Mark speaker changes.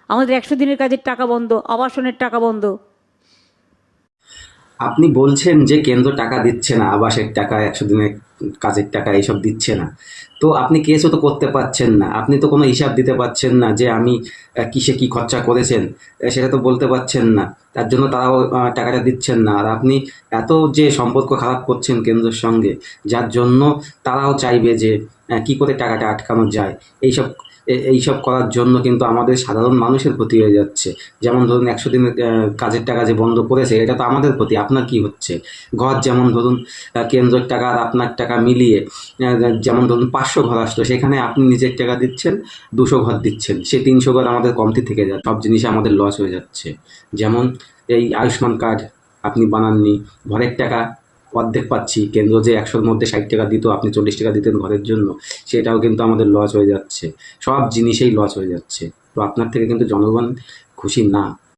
Speaker 1: আমাদের 100 দিনের কাজের টাকা বন্ধ, আবাসনের টাকা বন্ধ।
Speaker 2: আপনি বলছেন যে কেন্দ্র টাকা দিচ্ছে না, আবাসের টাকা, 100 দিনের কাজের টাকা এইসব দিচ্ছে না। তো আপনি কেসও তো করতে পারছেন না, আপনি তো কোনো হিসাব দিতে পারছেন না যে আমি কিসে কি খরচা করেছেন, সেটা তো বলতে পারছেন না। তার জন্য তারাও টাকাটা দিচ্ছেন না। আর আপনি এত যে সম্পর্ক খারাপ করছেন কেন্দ্রের সঙ্গে, যার জন্য তারাও চাইবে যে কি করে টাকাটা আটকানো যায়। এইসব এইসব করার জন্য কিন্তু আমাদের সাধারণ মানুষের ক্ষতি হয়ে যাচ্ছে। যেমন ধরুন 100 দিনের কাজের টাকা যে বন্ধ করেছে, এটা তো আমাদের ক্ষতি। আপনার কি হচ্ছে? ঘর যেমন ধরুন কেন্দ্রের টাকা আর আপনার টাকা মিলিয়ে যেমন ধরুন 500 ঘর আসলো, সেখানে আপনি নিজের টাকা দিচ্ছেন, 200 ঘর দিচ্ছেন, সে 300 ঘর আমাদের কমতি থেকে যাচ্ছে। সব জিনিসে আমাদের লস হয়ে যাচ্ছে। যেমন এই আয়ুষ্মান কার্ড আপনি বানাননি, ঘরের টাকা অর্ধেক পাচ্ছি। কেন্দ্র যে 100-র মধ্যে 60 টাকা দিত, আপনি 40 টাকা দিতেন ঘরের জন্য, সেটাও কিন্তু আমাদের লস হয়ে যাচ্ছে। সব জিনিসেই লস হয়ে যাচ্ছে। তো আপনার থেকে কিন্তু জনগণ খুশি না।